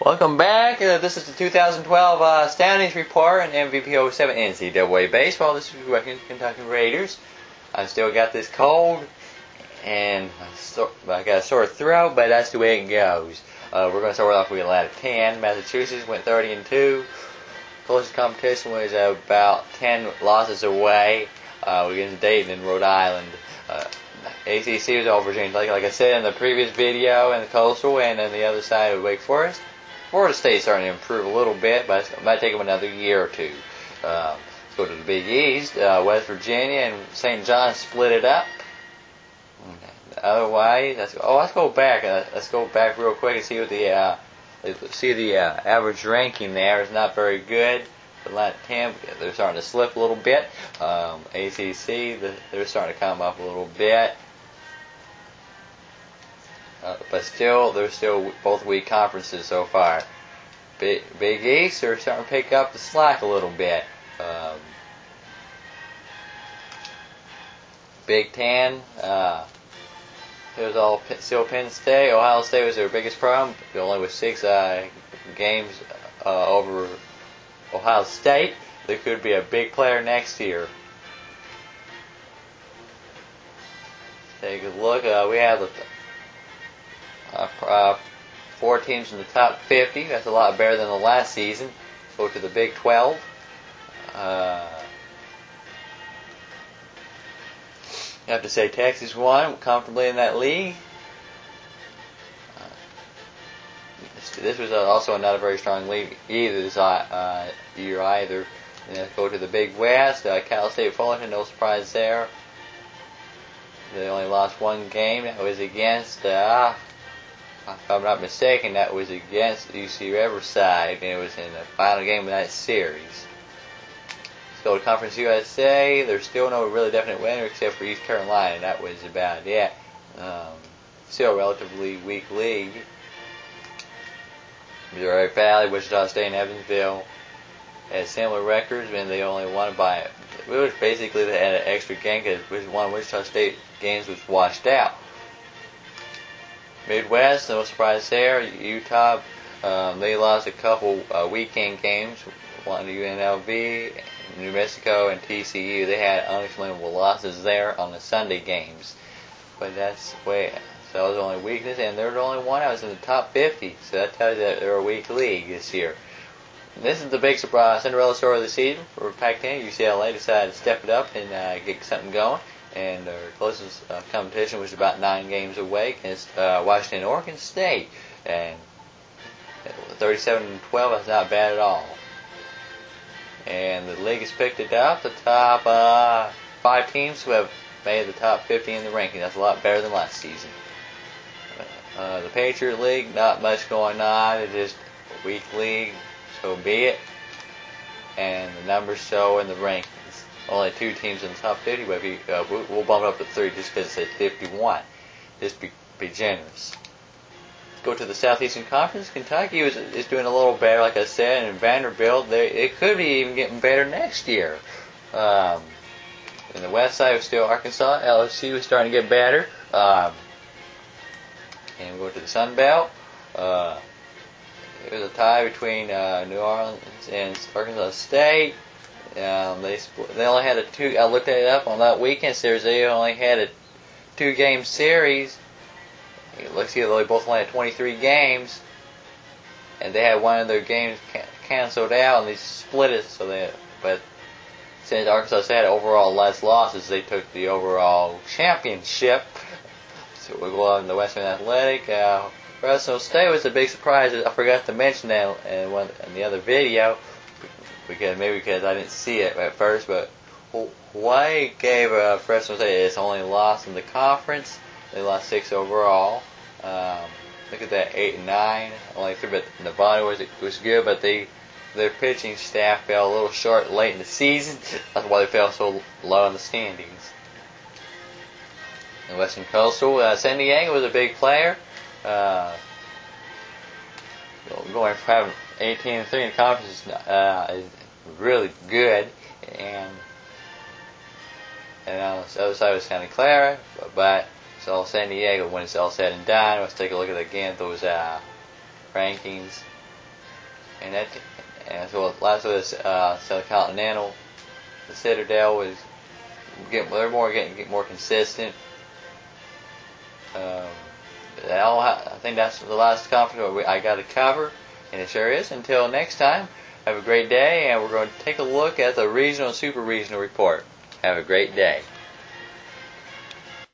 Welcome back. This is the 2012 standings report and MVP 07 NCAA baseball. This is the Kentucky Raiders. I still got this cold and I got a sore throat, but that's the way it goes. We're going to start off with Atlanta 10. Massachusetts went 30-2. Closest competition was about 10 losses away against Dayton and Rhode Island. ACC was all Virginia. Like I said in the previous video, and the Coastal, and then the other side of Wake Forest. Florida State's starting to improve a little bit, but it might take them another year or two. Let's go to the Big East. West Virginia and St. John split it up. Otherwise, let's go back. Let's go back real quick and see what the average ranking there is not very good. Atlanta 10, they're starting to slip a little bit. ACC, they're starting to come up a little bit. But still, they're still both weak conferences so far. Big East, they're starting to pick up the slack a little bit. Big Ten, it was all still Penn State. Ohio State was their biggest problem. They only with 6 games over Ohio State. They could be a big player next year. Take a look. We have the 4 teams in the top 50. That's a lot better than the last season. Go to the Big 12. You have to say Texas won comfortably in that league. This was also not a very strong league either this year either. And then go to the Big West. Cal State Fullerton, no surprise there. They only lost 1 game. That was against, if I'm not mistaken, that was against UC Riverside, and it was in the final game of that series. Let's go to Conference USA. There's still no really definite winner except for East Carolina, and that was about it. Still a relatively weak league. Missouri Valley, Wichita State, and Evansville had similar records, and they only won by, it was basically they had an extra game because one of Wichita State games was washed out. Midwest, no surprise there. Utah, they lost a couple weekend games. One to UNLV, New Mexico, and TCU. They had unexplainable losses there on the Sunday games. But that's the way. So that was the only weakness, and they're the only one that was in the top 50. So that tells you that they're a weak league this year. And this is the big surprise, Cinderella story of the season for Pac-10. UCLA decided to step it up and get something going. And their closest competition was about 9 games away against Washington, Oregon State. And 37-12, that's not bad at all. And the league has picked it up. The top 5 teams who have made the top 50 in the ranking. That's a lot better than last season. The Patriot League, not much going on. It's just a weak league, so be it. And the numbers show in the rankings. Only 2 teams in the top 50, but if we'll bump it up to 3 just because it says 51. Just be generous. Let's go to the Southeastern Conference. Kentucky is doing a little better, like I said, and Vanderbilt, it could be even getting better next year. In the west side was still Arkansas. LSU was starting to get better. And we'll go to the Sun Belt. It was a tie between New Orleans and Arkansas State. They only had a 2. I looked it up on that weekend series. They only had a 2-game series. Let's see, they both only had 23 games, and they had one of their games canceled out, and they split it. But since Arkansas State had overall less losses, they took the overall championship. So we'll go on to the Western Athletic. Fresno State was a big surprise. I forgot to mention that in the other video. Because I didn't see it at first, but Hawaii gave Fresno State its only loss in the conference. They lost 6 overall. Look at that, 8 and 9, only 3. But Nevada was good, but their pitching staff fell a little short late in the season. That's why they fell so low in the standings. In Western Coastal, San Diego was a big player. Going from having 18-3 in the conference is really good, and on the other side was Santa Clara, but it's all San Diego when it's all said and done. Let's take a look at again those rankings. and so last was South Continental. The Citadel was getting more consistent. I think that's the last conference I got to cover, and it sure is. Until next time, have a great day, and we're going to take a look at the regional and super regional report. Have a great day.